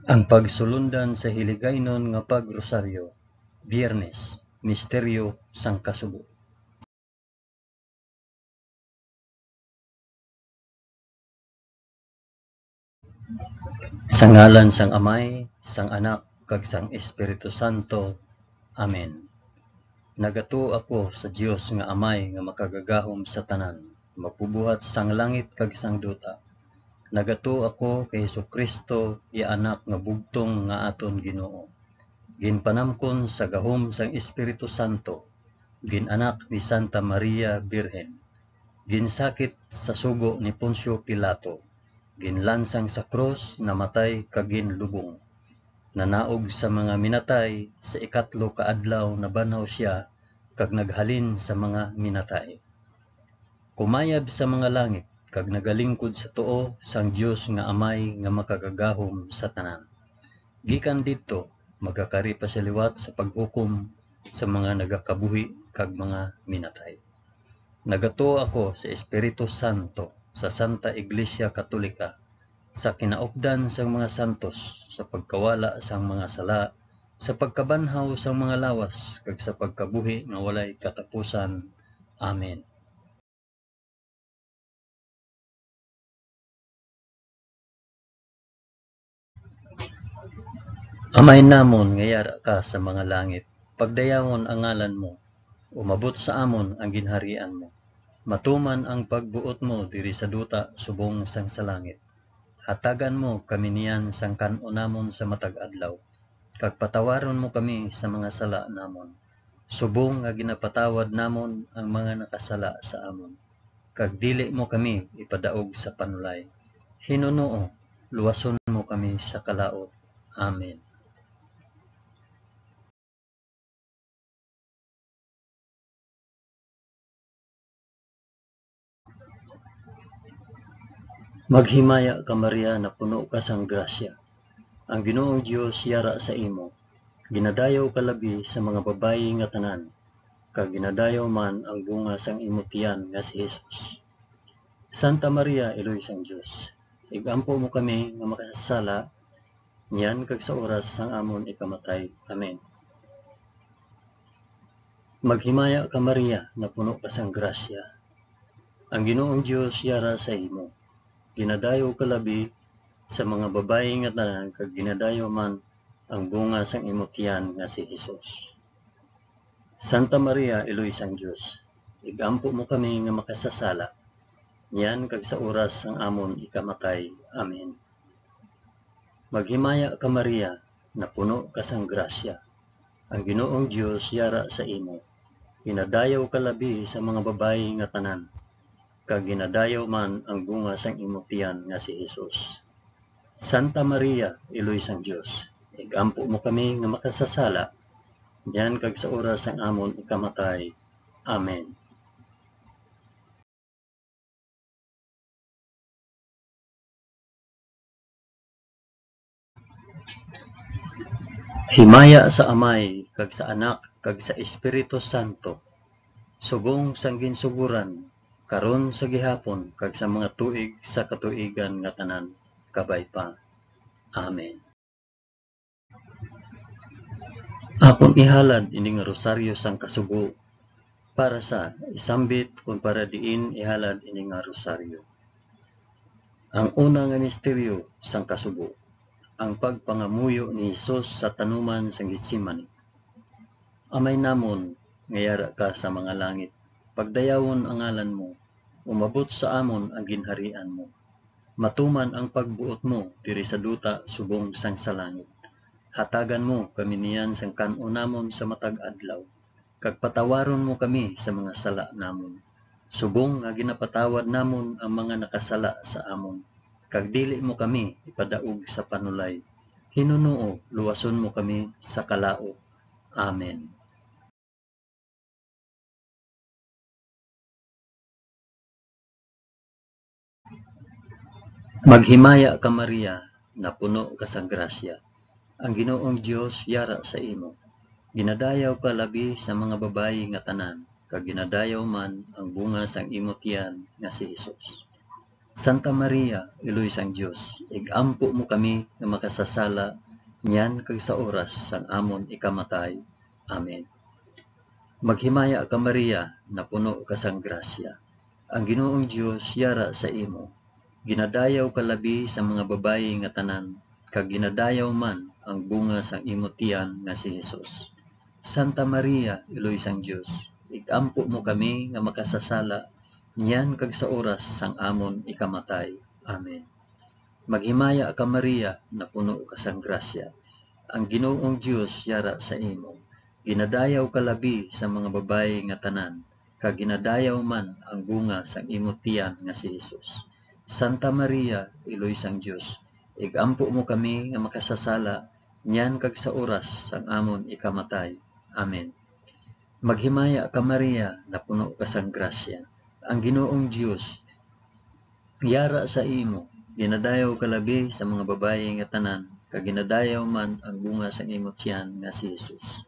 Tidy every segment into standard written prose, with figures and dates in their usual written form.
Ang pagsulundan sa hiligaynon nga pagrosaryo, Biyernes, Misteryo sang Kasubo. Sa ngalan sang Amay, sang Anak, kag sang Espiritu Santo. Amen. Nagato ako sa Dios nga Amay nga makagagahom sa tanan, magpubuhat sang langit kag sang duta. Nagato ako kay Jesucristo, iya anak nga bugtong nga aton Ginoo. Ginpanamkon sa gahom sang Espiritu Santo, ginanak ni Santa Maria Birhen, ginsakit sa sugo ni Poncio Pilato, ginlansang sa krus, namatay kag ginlubong. Nanaog sa mga minatay, sa ikatlo ka adlaw nabanhaw siya kag naghalin sa mga minatay. Kumayab sa mga langit kag nagalingkod sa tuo sang Dios nga Amay nga makagagahom sa tanan. Gikan didto magakari pa sa liwat sa paghukom sa mga nagakabuhi kag mga minatay. Nagato ako sa Espiritu Santo, sa Santa Iglesia Katolika, sa kinaupdan sang mga santos, sa pagkawala sang mga sala, sa pagkabanhaw sang mga lawas, kag sa pagkabuhi nga walay katapusan. Amen. Amay namon nga yara ka sa mga langit, pagdayawon ang ngalan mo, umabot sa amon ang ginharian mo. Matuman ang pagbuot mo diri sa duta subong sang sa langit. Hatagan mo kami niyan sang kan-unamon sa matag adlaw, kag patawaron mo kami sa mga sala namon. Subong nga ginapatawad namon ang mga nakasala sa amon. Kag dili mo kami ipadaog sa panulay. Hinunoo, luwason mo kami sa kalaot. Amen. Maghimaya ka Maria na puno ka sang grasya. Ang Ginoong Dios yara sa imo. Ginadayaw ka labi sa mga babayi nga tanan, kag ginadayaw man ang bunga sang imo tiyan nga si Jesus. Santa Maria, Eloy sang Dios, igampo mo kami nga makasasala, niyan kag sa oras sang amon ikamatay. Amen. Maghimaya ka Maria na puno ka sang grasya. Ang Ginoong Dios yara sa imo. Ginadayaw ka labi sa mga babayi nga tanan, kag ginadayaw man ang bunga sang imo tiyan nga si Jesus. Santa Maria, Eloy sang Dios, igampo mo kami nga makasasala, niyan kag sa oras sang amon ikamatay. Amen. Maghimaya ka Maria na puno ka sang grasya. Ang Ginoong Dios yara sa imo. Ginadayaw ka labi sa mga babayi nga tanan, kag ginadayaw man ang bunga sang imo tiyan nga si Jesus. Santa Maria, Eloy sang Dios, igampo mo kami nga makasasala, diyan kag sa oras sang amon ikamatay. Amen. Himaya sa Amay, kag sa Anak, kag sa Espiritu Santo, subong sang ginsuguran, karon sa gihapon, kag sa mga tuig sa katuigan nga tanan, kabay pa. Amen. Akong ihalad ining rosaryo sang Kasubo, para sa isambit kung para diin ihalad ining rosaryo. Ang una nga misteryo sang Kasubo, ang pagpangamuyo ni Jesus sa tanuman sang Getsemani. Amay namon nga yara ka sa mga langit, pagdayawon ang ngalan mo, umabot sa amon ang ginharian mo. Matuman ang pagbuot mo diri sa duta subong sang sa langit. Hatagan mo kami niyan sang kan-unamon sa matag adlaw, kag patawaron mo kami sa mga sala namon. Subong nga ginapatawad namon ang mga nakasala sa amon, kag dili mo kami ipadaog sa panulay. Hinunoo, luwason mo kami sa kalaot. Amen. Maghimaya ka Maria na puno ka sa grasya. Ang Ginoong Dios yara sa imo. Ginadayaw ka labi sa mga babayi nga tanan, kag ginadayaw man ang bunga sang imo tiyan nga si Jesus. Santa Maria, Iloy sang Dios, igampo mo kami nga makasasala, niyan kag sa oras sang amon ikamatay. Amen. Maghimaya ka Maria, na puno ka sang grasya. Ang Ginoong Dios yara sa imo. Ginadayaw ka labi sa mga babayi nga tanan, kag ginadayaw man ang bunga sang imo tiyan nga si Hesus. Santa Maria, Iloy sang Dios, igampo mo kami nga makasasala, niyan kag sa oras sang amon ikamatay. Amen. Maghimaya ka Maria, na puno ka sang grasya. Ang Ginoong Dios yara sa imo. Ginadayaw ka labi sa mga babayi nga tanan, kag ginadayaw man ang bunga sang imo tiyan nga si Hesus. Santa Maria, Iloy sang Dios, igampo mo kami nga makasasala, niyan kag sa oras sang amon ikamatay. Amen. Maghimaya ka Maria, na puno ka sang grasya. Ang Ginoong Dios yara sa imo. Ginadayaw ka labi sa mga babayi nga tanan, kag ginadayaw man ang bunga sang imo tiyan nga si Hesus.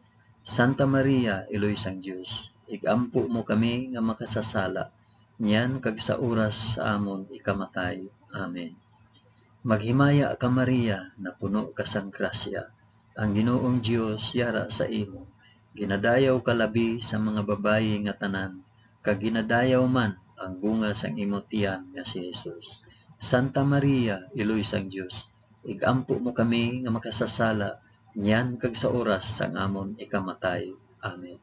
Santa Maria, Iloy sang Dios, igampo mo kami nga makasasala, niyan kag sa oras sa amon ikamatay. Amen. Maghimaya ka Maria, na puno ka sang grasya. Ang Ginoong Dios yara sa imo. Ginadayaw ka labi sa mga babayi nga tanan, kag ginadayaw man ang bunga sang imo tiyan nga si Hesus. Santa Maria, Iloy sang Dios, igampo mo kami nga makasasala, niyan kag sa oras sang amon ikamatay. Amen.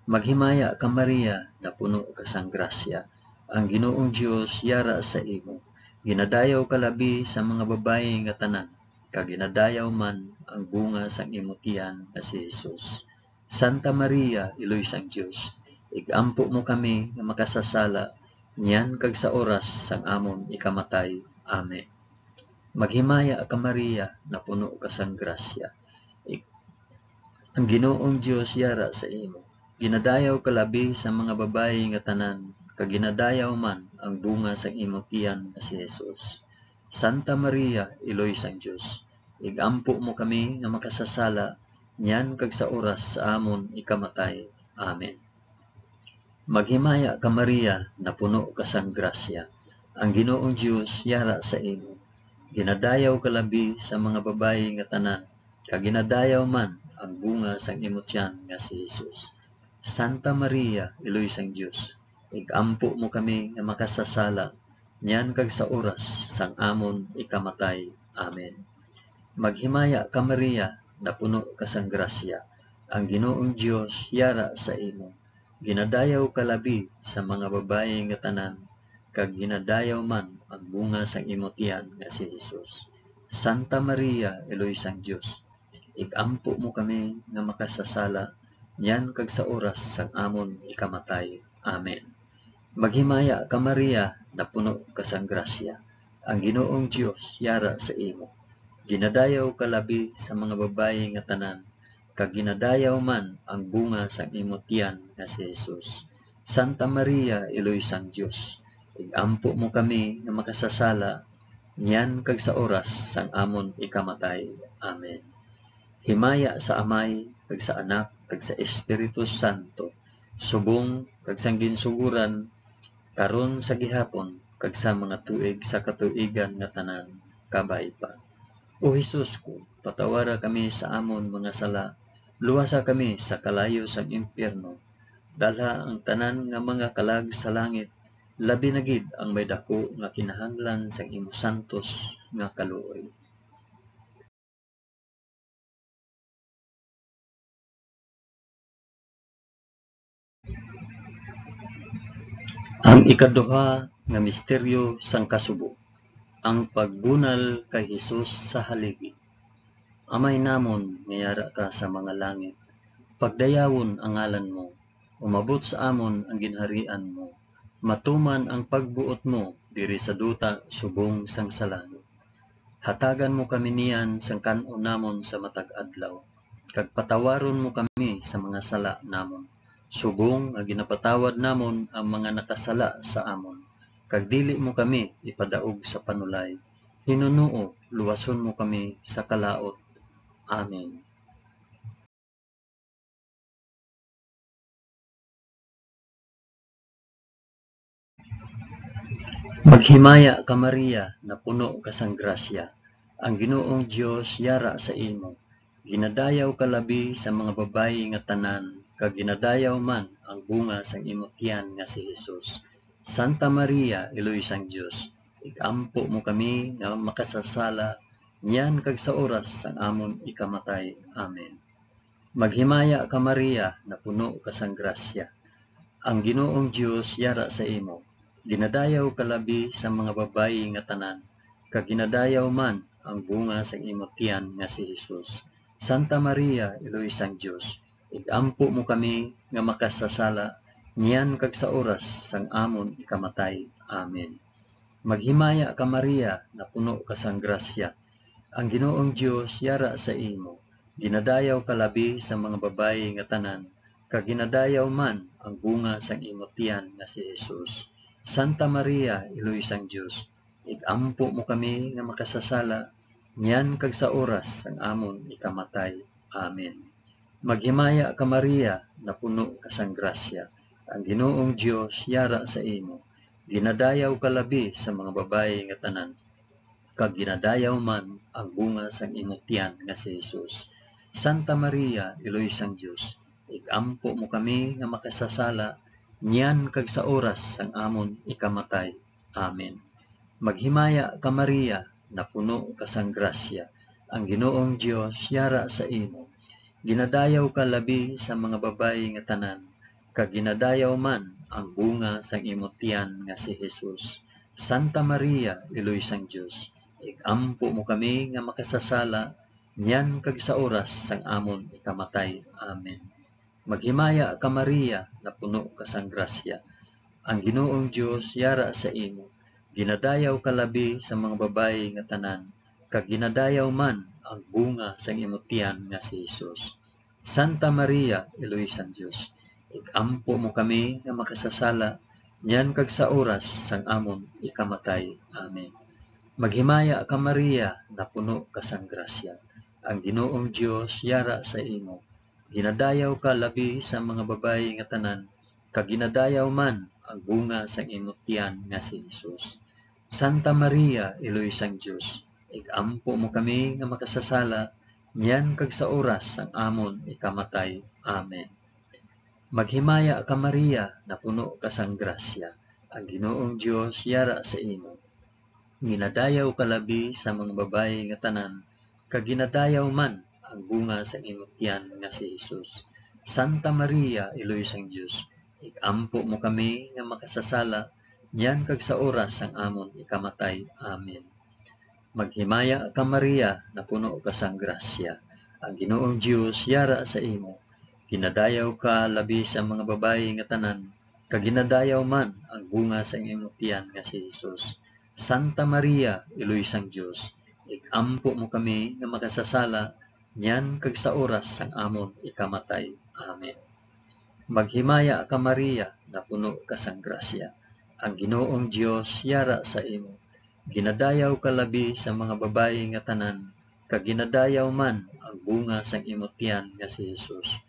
Maghimaya ka Maria, na puno ka sang grasya. Ang Ginoong Dios yara sa imo. Ginadayaw ka labi sa mga babayi nga tanan, kag ginadayaw man ang bunga sang imo tiyan nga si Hesus. Santa Maria, Iloy sang Dios, igampo mo kami nga makasasala, niyan kag sa oras sang amon ikamatay. Amen. Maghimaya ka Maria, na puno ka sang grasya. Ang Ginoong Dios yara sa imo. Ginadayaw ka labi sa mga babayi nga tanan, kag ginadayaw man ang bunga sang imo tiyan nga si Hesus. Santa Maria, Iloy sang Dios, igampo mo kami nga makasasala, niyan kag sa oras sa amon ikamatay. Amen. Maghimaya ka Maria, na puno ka sang grasya. Ang Ginoong Dios yara sa imo. Ginadayaw ka labi sa mga babayi nga tanan, kag ginadayaw man ang bunga sang imo tiyan nga si Hesus. Santa Maria, Iloy sang Dios, igampo mo kami nga makasasala, niyan kag sa oras sang amon ikamatay. Amen. Maghimaya ka Maria, na puno ka sang grasya. Ang Ginoong Dios yara sa imo. Ginadayaw ka labi sa mga babayi nga tanan, kag ginadayaw man ang bunga sang imo tiyan nga si Hesus. Santa Maria, Iloy sang Dios, igampo mo kami nga makasasala, niyan kag sa oras sang amon ikamatay. Amen. Maghimaya ka Maria, na puno ka sang grasya. Ang Ginoong Dios yara sa imo. Ginadayaw ka labi sa mga babayi nga tanan, kag ginadayaw man ang bunga sang imo tiyan nga si Hesus. Santa Maria, Iloy sang Dios, igampo mo kami nga makasasala, niyan kag sa oras sang amon ikamatay. Amen. Himaya sa Amay, kag sa Anak, kag sa Espiritu Santo, subong kag sang ginsuguran, karon sa gihapon, kag sa mga tuig sa katuigan nga tanan, kabay pa. O Hesus ko, patawara kami sa amon mga sala, luwasa kami sa kalayo sang impyerno, dalha ang tanan nga mga kalag sa langit, labi na gid ang may dako nga kinahanglan sang imo santos nga kaluoy. Ang ikaduha nga misteryo sang kasubo, ang pagbunal kay Hesus sa haligi. Amay namon nga yara ka sa mga langit, pagdayawon ang ngalan mo, umabot sa amon ang ginharian mo, matuman ang pagbuot mo diri sa duta subong sang salangit. Hatagan mo kami niyan sang kan-on namon sa matag adlaw, kag patawaron mo kami sa mga sala namon, subong nga ginapatawad namon ang mga nakasala sa amon, kag dili mo kami ipadaog sa panulay. Hinunuo, luwason mo kami sa kalaot. Amen. Maghimaya ka Maria na puno ka sang grasya, ang Ginoong Dios yara sa imo. Ginadayaw ka labi sa mga babayi nga tanan, kag ginadayaw man ang bunga sang imong tiyan nga si Hesus. Santa Maria, Iloy sang Dios, igampo mo kami nga makasasala, niyan kag sa oras sang amon ikamatay. Amen. Maghimaya ka Maria na puno ka sang grasya, ang Ginoong Dios yara sa imo. Ginadayaw ka labi sa mga babayi nga tanan, kag ginadayaw man ang bunga sa imong tiyan nga si Hesus. Santa Maria, Iloy sang Dios, igampo mo kami nga makasasala, niyan kag sa oras sang amon ikamatay. Amen. Maghimaya ka Maria na puno ka sang grasya, ang Ginoong Dios yara sa imo. Ginadayaw ka labi sa mga babayi nga tanan, kag ginadayaw man ang bunga sang imong tiyan nga si Hesus. Santa Maria, Iloy sang Dios, igampo mo kami nga makasasala, niyan kag sa oras sang amon ikamatay. Amen. Maghimaya ka Maria na puno ka sang grasya, ang Ginoong Dios yara sa imo. Ginadayaw ka labi sa mga babayi nga tanan, kag ginadayaw man ang bunga sang imong tiyan nga si Hesus. Santa Maria, Iloy sang Dios, igampo mo kami nga makasasala, niyan kag sa oras sang amon ikamatay. Amen. Maghimaya ka Maria na puno ka sang grasya, ang Ginoong Dios yara sa imo. Ginadayaw ka labi sa mga babayi nga tanan, kag ginadayaw man ang bunga sang imong tiyan nga si Hesus. Santa Maria, Iloy sang Dios, igampo mo kami nga makasasala, niyan kag sa oras sang amon ikamatay. Amen. Maghimaya ka Maria na puno ka sang grasya, ang Ginoong Dios yara sa imo. Ginadayaw ka labi sa mga babayi nga tanan, kag ginadayaw man ang bunga sang imong tiyan nga si Hesus. Santa Maria, Iloy sang Dios, igampo mo kami nga makasasala, niyan kag sa oras sang amon ikamatay. Amen. Maghimaya ka Maria na puno ka sang grasya, ang Ginoong Dios yara sa imo. Ginadayaw ka labi sa mga babayi nga tanan, kag ginadayaw man ang bunga sang imong tiyan nga si Hesus. Santa Maria, Iloy sang Dios, igampo mo kami nga makasasala, niyan kag sa oras sang amon ikamatay. Amen. Maghimaya ka Maria na puno ka sang grasya, ang Ginoong Dios yara sa imo. Ginadayaw ka labi sa mga babayi nga tanan, kag ginadayaw man ang bunga sa imong tiyan nga si Hesus. Santa Maria, Iloy sang Dios, igampo mo kami nga makasasala, niyan kag sa oras sang amon ikamatay. Amen. Maghimaya ka Maria na puno ka sang grasya, ang Ginoong Dios yara sa imo. Ginadayaw ka labi sa mga babayi nga tanan, kag ginadayaw man ang bunga sa imong tiyan nga si Hesus. Santa Maria, Iloy sang Dios, igampo mo kami nga makasasala, niyan kag sa oras sang amon ikamatay. Amen. Maghimaya ka Maria na puno ka sang grasya, ang Ginoong Dios yara sa imo. Ginadayaw ka labi sa mga babayi nga tanan, kag ginadayaw man ang bunga sang imong tiyan nga si Hesus.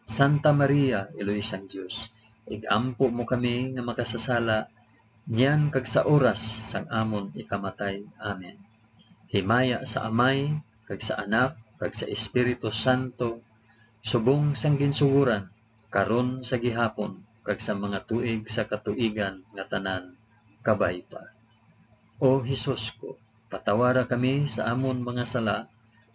Santa Maria, Iloy sang Dios, igampo mo kami nga makasasala, niyan kag sa oras sang amon ikamatay. Amen. Himaya sa Amay, kag sa Anak, kag sa Espiritu Santo, subong sang ginsuguran, karon sa gihapon, kag sa mga tuig sa katuigan nga tanan, kabay pa. O Hesus ko, patawara kami sa amon mga sala,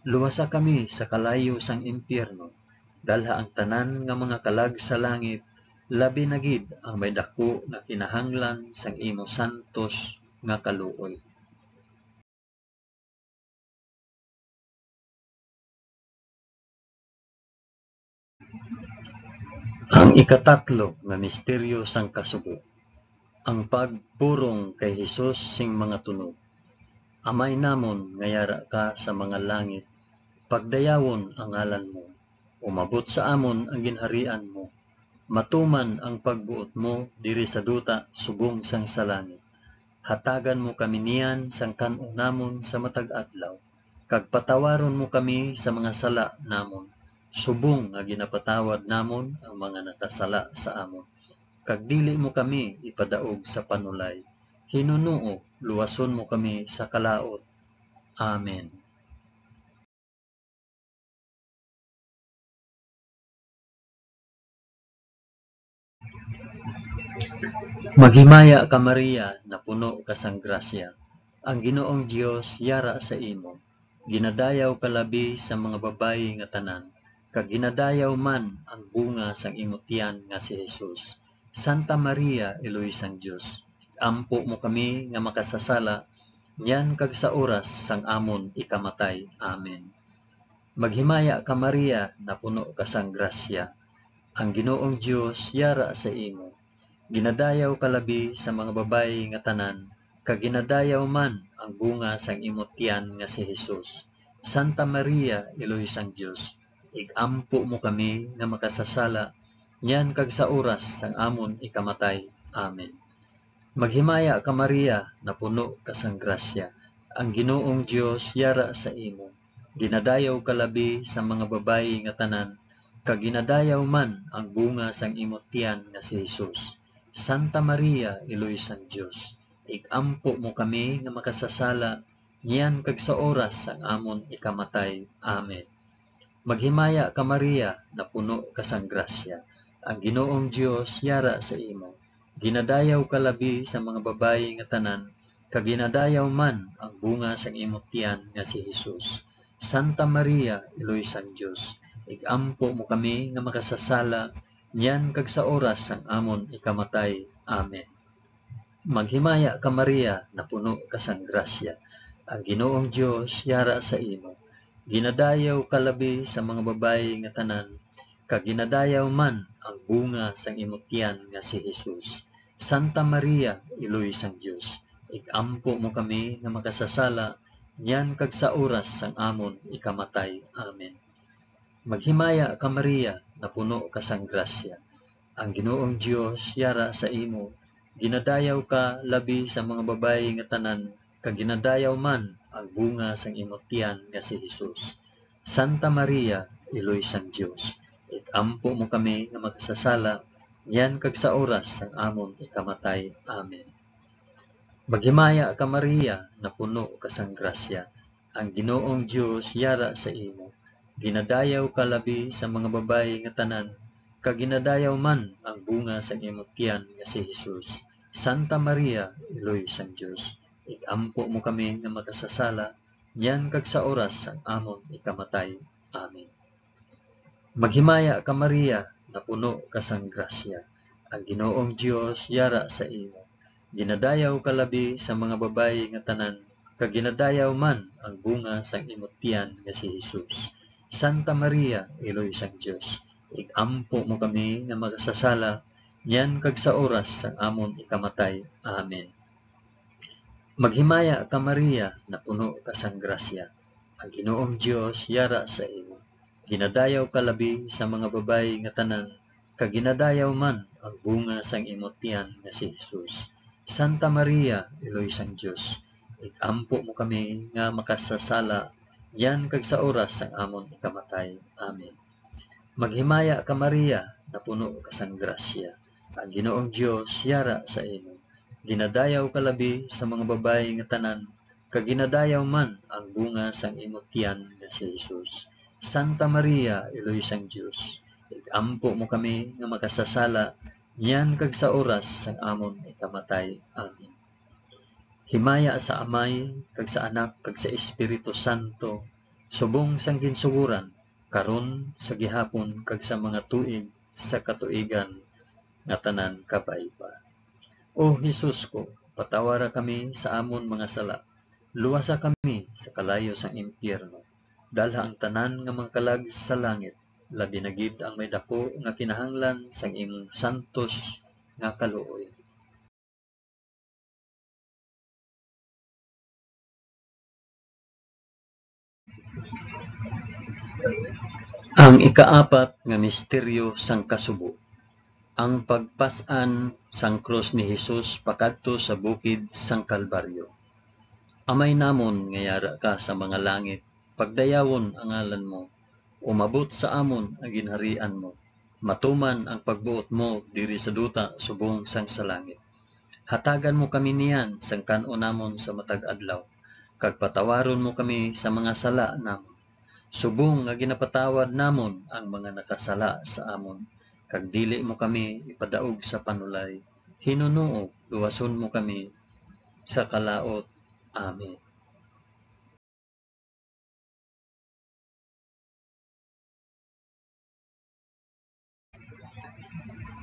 luwasa kami sa kalayo sang impyerno, dalha ang tanan nga mga kalag sa langit, labi na gid ang may dako nga kinahanglan sang imo santos nga kaluoy. Ang ikatatlo nga misteryo sang kasugo, ang pagpurong kay Hesus sing mga tunog. Amay namon nga yara ka sa mga langit, pagdayawon ang ngalan mo, umabot sa amon ang ginharian mo, matuman ang pagbuot mo diri sa duta subong sang sa langit. Hatagan mo kami niyan sang kan-o namon sa matag adlaw, kag patawaron mo kami sa mga sala namon, subong nga ginapatawad namon ang mga nakasala sa amon. Kag dili mo kami ipadaog sa panulay, Hinunoo, luwason mo kami sa kalaot. Amen. Maghimaya ka Maria, na puno ka sang grasya. Ang Ginoong Dios yara sa imo. Ginadayaw ka labi sa mga babayi nga tanan, kag ginadayaw man ang bunga sang imong tiyan nga si Jesus. Santa Maria, Eloy sang Dios, ampo mo kami nga makasasala, yan kag sa oras sang amon ikamatay. Amen. Maghimaya ka Maria, na puno ka sang grasya. Ang Ginoong Dios yara sa imo. Ginadayaw ka labi sa mga babayi nga tanan, kag ginadayaw man ang bunga sang imong tiyan nga si Jesus. Santa Maria, Eloy sang Dios, igampo mo kami nga makasasala, yan kag sa oras sang amon ikamatay. Amen. Maghimaya ka Maria, na puno ka sang grasya. Ang Ginoong Dios yara sa imo. Ginadayaw ka labi sa mga babayi nga tanan, kag ginadayaw man ang bunga sang imong tiyan nga si Jesus. Santa Maria, Eloy sang Dios, igampo mo kami nga makasasala, niyan kag sa oras sang amon ikamatay. Amen. Maghimaya ka Maria, na puno ka sang grasya. Ang Ginoong Dios yara sa imo. Ginadayaw ka labi sa mga babayi nga tanan, kag ginadayaw man ang bunga sang imong tiyan nga si Jesus. Santa Maria, Eloy sang Dios, igampo mo kami nga makasasala, niyan kag sa oras sang amon ikamatay. Amen. Maghimaya ka Maria, na puno ka sang grasya. Ang Ginoong Dios yara sa imo. Ginadayaw ka labi sa mga babayi nga tanan, kag ginadayaw man ang bunga sang imong tiyan nga si Jesus. Santa Maria, Eloy sang Dios, igampo mo kami nga makasasala, niyan kag sa oras sang amon ikamatay. Amen. Maghimaya ka Maria, na puno ka sang grasya. Ang Ginoong Dios yara sa imo. Ginadayaw ka labi sa mga babayi nga tanan, kag ginadayaw man ang bunga sang imong tiyan nga si Jesus. Santa Maria, Eloy sang Dios, igampo mo kami nga makasasala, yan kag sa oras sang amon ikamatay. Amen. Maghimaya ka Maria, na puno ka sang grasya. Ang Ginoong Dios yara sa imo. Ginadayaw ka labi sa mga babayi nga tanan, kag ginadayaw man ang bunga sang imong tiyan nga si Jesus. Santa Maria, Eloy sang Dios, igampo mo kami nga makasasala, yan kag sa oras sang amon ikamatay. Amen. Maghimaya ka Maria, na puno ka sang grasya. Ang Ginoong Dios yara sa imo. Ginadayaw ka labi sa mga babayi nga tanan, kag ginadayaw man ang bunga sang imong tiyan nga si Jesus. Santa Maria, Eloy sang Dios, igampo mo kami nga makasasala, yan kag sa oras sang amon ikamatay. Amen. Maghimaya ka Maria, na puno ka sang grasya. Ang Ginoong Dios yara sa imo. Ginadayaw ka labi sa mga babayi nga tanan, kag ginadayaw man ang bunga sang imong tiyan nga si Jesus. Santa Maria, Eloy sang Dios, igampo mo kami nga makasasala, yan kag sa oras sang amon ikamatay. Amen. Maghimaya ka Maria, na puno ka sang grasya. Ang Ginoong Dios yara sa imo. Ginadayaw ka labi sa mga babayi nga tanan, kag ginadayaw man ang bunga sang imong tiyan nga si Jesus. Santa Maria, Eloy sang Dios, igampo mo kami nga makasasala, yan kag sa oras sang amon ikamatay. Amen. Himaya sa Amay, kag sa Anak, kag sa Espiritu Santo, subong sang ginsuguran, karon sa gihapon, kag sa mga tuig sa katuigan nga tanan kapaiba. O Jesus ko, patawara kami sa amon mga sala, luwasa kami sa kalayo sang impyerno, dalha ang tanan nga mangkalag sa langit, labi na gid ang may dako nga kinahanglan sang imong santos nga kaluoy. Ang ikaapat nga misteryo sang kasubo, ang pagpas-an sang krus ni Jesus pakadto sa bukid sang Kalbaryo. Amay namon nga yara ka sa mga langit, pagdayawon ang ngalan mo, umabot sa amon ang ginharian mo, matuman ang pagbuot mo diri sa duta subong sang sa langit. Hatagan mo kami niyan sang kan-o namon sa matag adlaw, kag patawaron mo kami sa mga sala namon. Subong nga ginapatawad namon ang mga nakasala sa amon, kag dili mo kami ipadaog sa panulay. Hinunuo, luwason mo kami sa kalaot. Amen.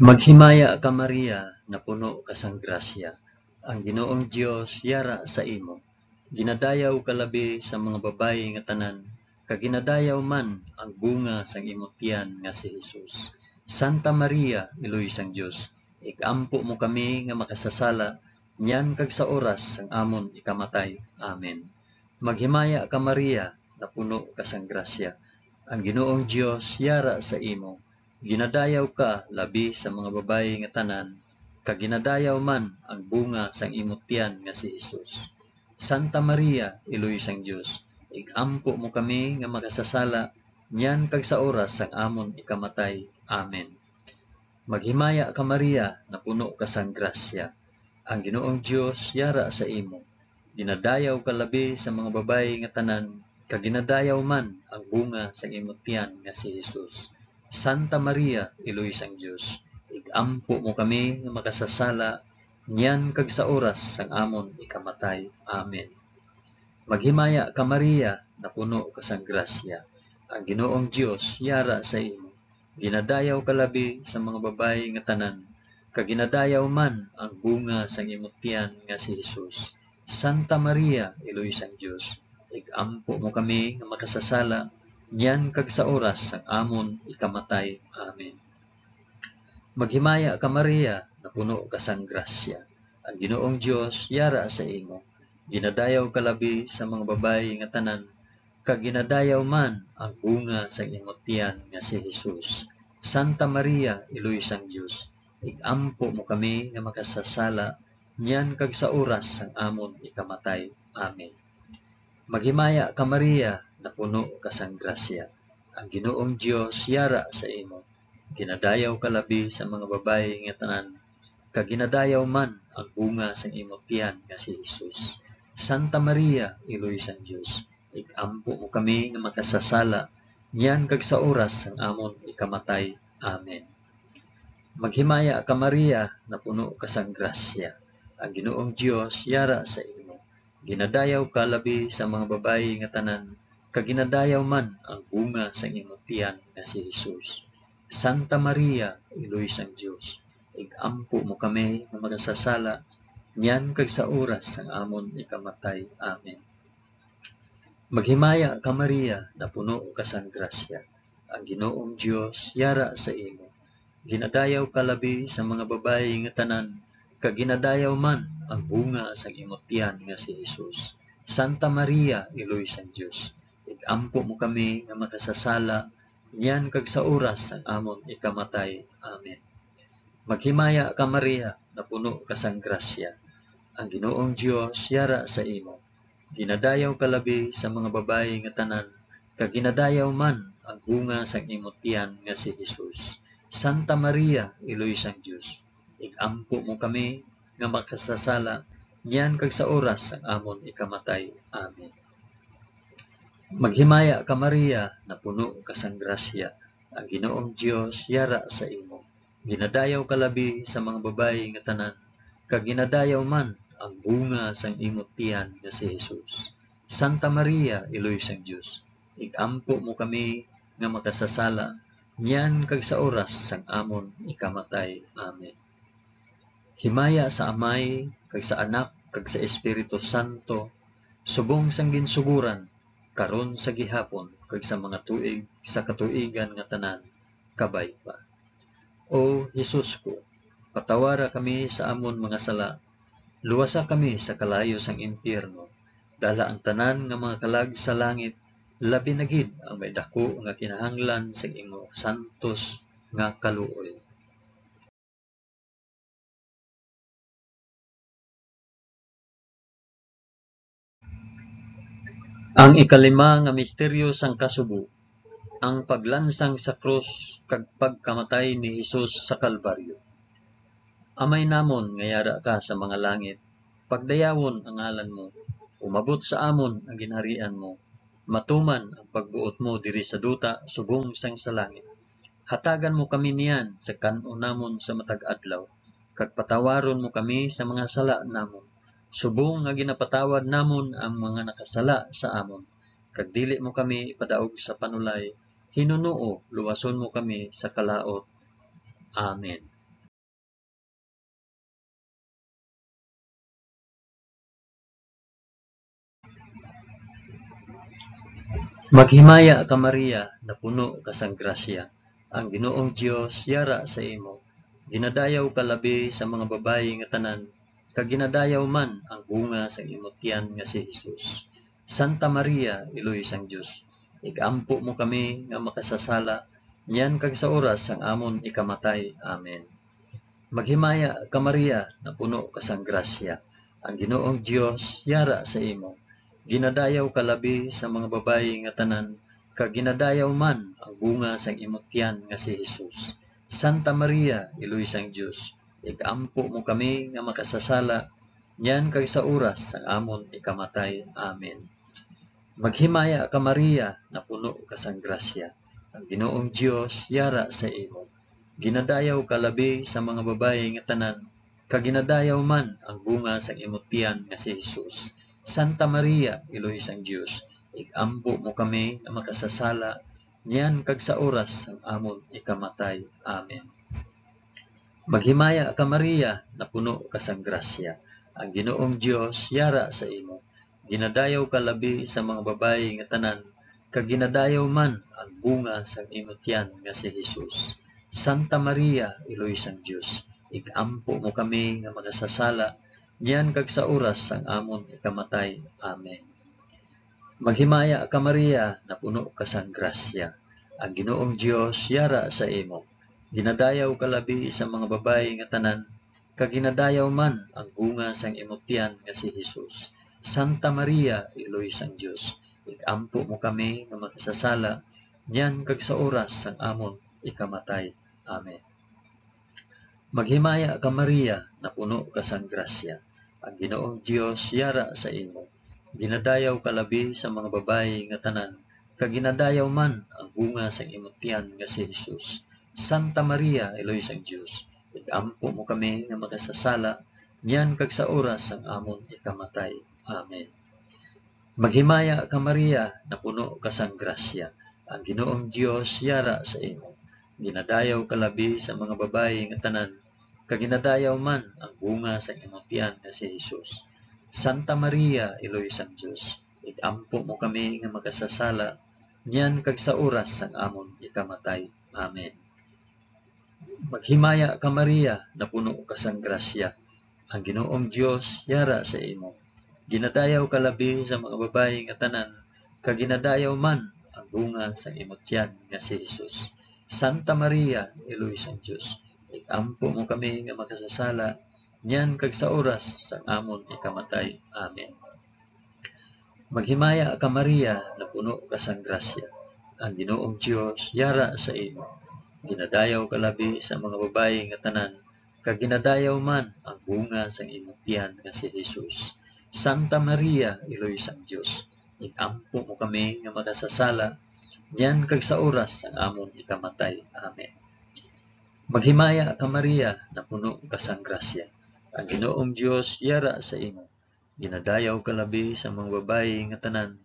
Maghimaya ka Maria, na puno ka sang grasya. Ang Ginoong Dios yara sa imo. Ginadayaw ka labi sa mga babayi nga tanan, kag ginadayaw man ang bunga sang imong tiyan nga si Jesus. Santa Maria, Iloy sang Dios, ikampo mo kami nga makasasala, nyan kag sa oras sang amon ikamatay. Amen. Maghimaya ka Maria, na puno ka sang grasya. Ang Ginoong Dios yara sa imo. Ginadayaw ka labi sa mga babayi nga tanan, kag ginadayaw man ang bunga sang imong tiyan nga si Jesus. Santa Maria, Iloy sang Dios, igampo mo kami nga makasasala, nyan kag sa oras sang amon ikamatay. Amen. Maghimaya ka Maria, na puno ka sang grasya. Ang Ginoong Dios yara sa imo. Ginadayaw ka labi sa mga babayi nga tanan, kag ginadayaw man ang bunga sang imong tiyan nga si Jesus. Santa Maria, Iloy sang Dios, igampo mo kami nga makasasala, nyan kag sa oras sang amon ikamatay. Amen. Maghimaya ka Maria, na puno ka sang grasya. Ang Ginoong Dios yara sa imo. Ginadayaw ka labi sa mga babayi nga tanan, kag ginadayaw man ang bunga sang imong tiyan nga si Jesus. Santa Maria, Iloy sang Dios, igampo mo kami nga makasasala, nyan kag sa oras sang amon ikamatay. Amen. Maghimaya ka Maria, na puno ka sang grasya. Ang Ginoong Dios yara sa imo. Ginadayaw ka labi sa mga babayi nga tanan, kag ginadayaw man ang bunga sang imong tiyan nga si Jesus. Santa Maria, Iloy sang Dios, igampo mo kami nga makasasala, nyan kag sa oras sang amon ikamatay. Amen. Maghimaya ka Maria, na puno ka sang grasya. Ang Ginoong Dios yara sa imo. Ginadayaw ka labi sa mga babayi nga tanan, kag ginadayaw man ang bunga sang imong tiyan nga si Jesus. Santa Maria, Iloy sang Dios, igampo mo kami nga makasasala, nyan kag sa oras sang amon ikamatay. Amen. Maghimaya ka Maria, na puno ka sang grasya. Ang Ginoong Dios yara sa imo. Ginadayaw ka labi sa mga babayi nga tanan, kag ginadayaw man ang bunga sang imong tiyan nga si Jesus. Santa Maria, Iloy sang Dios, igampo mo kami nga makasasala, nyan kag sa oras sang amon ikamatay. Amen. Maghimaya ka Maria, na puno ka sang grasya. Ang Ginoong Dios yara sa imo. Ginadayaw ka labi sa mga babayi nga tanan, kag ginadayaw man ang bunga sang imong tiyan nga si Jesus. Santa Maria, Iloy sang Dios, igampo mo kami nga makasasala, nyan kag sa oras sang amon ikamatay. Amen. Maghimaya ka Maria, na puno ka sang grasya. Ang Ginoong Dios yara sa imo. Ginadayaw ka labi sa mga babayi nga tanan, kag ginadayaw man ang bunga sang imong tiyan nga si Jesus. Santa Maria, Iloy sang Dios, igampo mo kami nga makasasala, nyan kag sa oras sang amon ikamatay. Amen. Maghimaya ka Maria, na puno ka sang grasya. Ang Ginoong Dios yara sa imo. Ginadayaw ka labi sa mga babayi nga tanan, kag ginadayaw man ang bunga sang imong tiyan nga si Jesus. Santa Maria, Iloy sang Dios, igampo mo kami nga makasasala, nyan kag sa oras sang amon ikamatay. Amen. Himaya sa Amay, kag sa Anak, kag sa Espiritu Santo, subong sang ginsuguran, karon sa gihapon, kag sa mga tuig, sa katuigan nga tanan, kabay pa. O Jesus ko, patawara kami sa amon mga sala, luwasa kami sa kalayo sang impyerno, dala ang tanan nga mga kalag sa langit, labi na gid ang may dako nga kinahanglan sa imong santos nga kaluoy. Ang ikalima nga misteryo sang kasubo, ang paglansang sa krus kag pagkamatay ni Hesus sa Kalbaryo. Amay namon nga yara ka sa mga langit, pagdayawon ang ngalan mo, umabot sa amon ang ginharian mo, matuman ang pagbuot mo diri sa duta subong sang sa langit. Hatagan mo kami niyan sa kanon namon sa matag adlaw, kag patawaron mo kami sa mga sala namon, subong nga ginapatawad namon ang mga nakasala sa amon, kag dili mo kami ipadaog sa panulay, hinunoo luwason mo kami sa kalaot. Amen. Maghimaya ka Maria, na puno ka sang grasya, ang Ginoong Dios yara sa imo. Ginadayaw ka labi sa mga babayi nga tanan, kag ginadayaw man ang bunga sa imong tiyan nga si Hesus. Santa Maria, Iloy sang Dios, igampo mo kami nga makasasala, niyan kag sa oras sang amon ikamatay. Amen. Maghimaya ka Maria, na puno ka sang grasya, ang Ginoong Dios yara sa imo. Ginadayaw ka labi sa mga babayi nga tanan, kag ginadayaw man ang bunga sang imong tiyan nga si Hesus. Santa Maria, Iloy sang Dios, igampo mo kami nga makasasala, niyan kag sa oras sang amon ikamatay. Amen. Maghimaya ka Maria, na puno ka sang grasya, ang Ginoong Dios yara sa imo. Ginadayaw ka labi sa mga babayi nga tanan, kag ginadayaw man ang bunga sang imong tiyan nga si Hesus. Santa Maria, Iloy sang Dios, igampo mo kami nga makasasala, niyan kag sa oras sang amon ikamatay. Amen. Maghimaya ka Maria, na puno ka sang grasya, ang Ginoong Dios yara sa imo. Ginadayaw ka labi sa mga babayi nga tanan, kag ginadayaw man ang bunga sang imong tiyan nga si Hesus. Santa Maria, Iloy sang Dios, igampo mo kami nga makasasala, niyan kag sa oras sang amon ikamatay. Amen. Maghimaya ka Maria, na puno ka sang grasya, ang Ginoong Dios yara sa imo. Ginadayaw ka labi sa mga babayi nga tanan, kag ginadayaw man ang bunga sang imong tiyan nga si Hesus. Santa Maria, Iloy sang Dios, igampo mo kami nga makasasala, niyan kag sa oras sang amon ikamatay. Amen. Maghimaya ka Maria, na puno ka sang grasya, ang Ginoong Dios yara sa imo. Ginadayaw ka labi sa mga babayi nga tanan, kag ginadayaw man ang bunga sang imong tiyan nga si Hesus. Santa Maria, Iloy sang Dios, igampo mo kami nga makasasala, niyan kag sa oras sang amon ikamatay. Amen. Maghimaya ka Maria, na puno ka sang grasya, ang Ginoong Dios yara sa imo. Ginadayaw ka labi sa mga babayi nga tanan, kag ginadayaw man ang bunga sang imong tiyan nga si Hesus. Santa Maria, Iloy sang Dios, igampo mo kami nga makasasala, niyan kag sa oras sang amon ikamatay. Amen. Maghimaya ka Maria, na puno ka sang grasya, ang Ginoong Dios yara sa imo. Ginadayaw ka labi sa mga babayi nga tanan, kag ginadayaw man ang bunga sang imong tiyan nga si Hesus. Santa Maria, Iloy sang Dios, igampo mo kami nga makasasala, niyan kag sa oras sang amon ikamatay. Amen. Maghimaya ka Maria, na puno ka sang grasya, ang Ginoong Dios yara sa imo. Ginadayaw ka labi sa mga babayi nga tanan, kag ginadayaw man ang bunga sang imong tiyan nga si Hesus. Santa Maria, Iloy sang Dios, igampo mo kami nga makasasala, niyan kag sa oras sang amon ikamatay. Amen. Maghimaya ka Maria, na puno ka sang grasya, ang Ginoong Dios yara sa imo. Ginadayaw ka labi sa mga babayi nga tanan,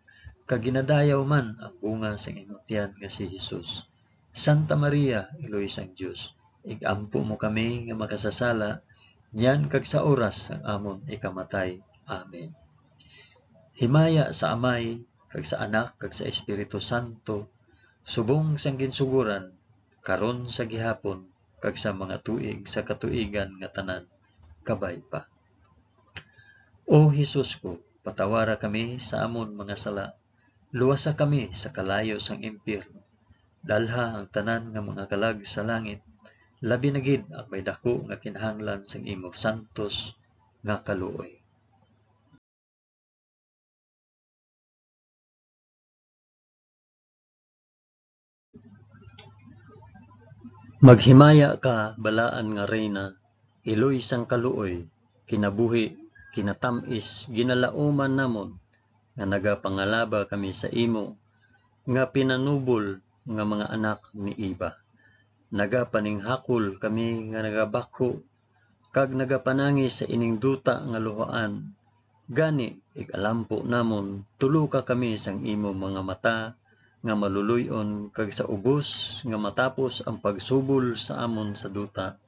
kag ginadayaw man ang bunga sang imong tiyan nga si Hesus. Santa Maria, Iloy sang Dios, igampo mo kami nga makasasala, niyan kag sa oras sang amon ikamatay. Amen. Himaya sa Amay, kag sa Anak, kag sa Espiritu Santo, subong sang ginsuguran, karon sa gihapon, kag sa mga tuig sa katuigan nga tanan, kabay pa. O Hesus ko, patawara kami sa amon mga sala, luwasa kami sa kalayo sang impyerno, dalha ang tanan nga mga kalag sa langit, labi na gid ang may dako nga kinahanglan sang imo santos nga kaluoy. Maghimaya ka balaan nga reyna, iloy sang kaluoy, kinabuhi, kinatamis, ginalauman namon, nga nagapangalaba kami sa imo, nga pinanubol nga mga anak ni Iba. Nagapaninghakol kami nga nagabakho, kag nagapanangi sa ining duta nga luhaan. Gani, ikalampo namon, tulo ka kami sang imo mga mata, nga maluluyon, kag sa ubos, nga matapos ang pagsubol sa amon sa duta.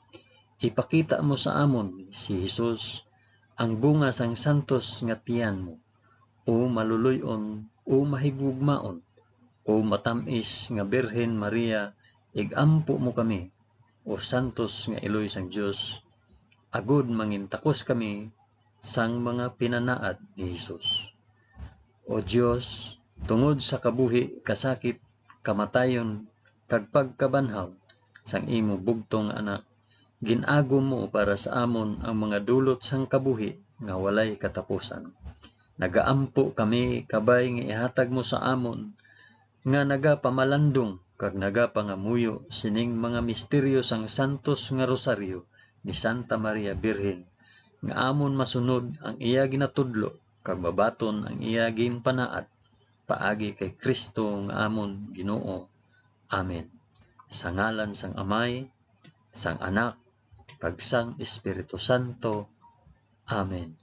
Ipakita mo sa amon, si Jesus, ang bunga sang santos nga tiyan mo, o maluluyon, o mahigugmaon, o matamis nga Birhen Maria, igampo mo kami, o santos nga iloy sang Dios, agud mangintakos kami sang mga pinanaad ni Jesus. O Dios, tungod sa kabuhi, kasakit, kamatayon, kag pagkabanhaw sang imo bugtong anak, ginago mo para sa amon ang mga dulot sang kabuhi nga walay katapusan. Nagaampo kami kabay nga ihatag mo sa amon, nga nagapamalandong kag nagapangamuyo sining mga misteryo sang santos nga rosaryo ni Santa Maria Birhen, nga amon masunod ang iya ginatudlo kag babaton ang iya ginpanaad paagi kay Kristo nga amon Ginoo. Amen. Sa ngalan sang Amay, sang Anak, kag sang Espiritu Santo. Amen.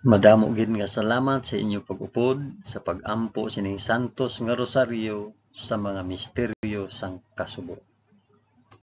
Madamo gid nga salamat sa inyo pag-upod sa pag-ampo sining santos nga rosaryo sa mga misteryo sang kasubo.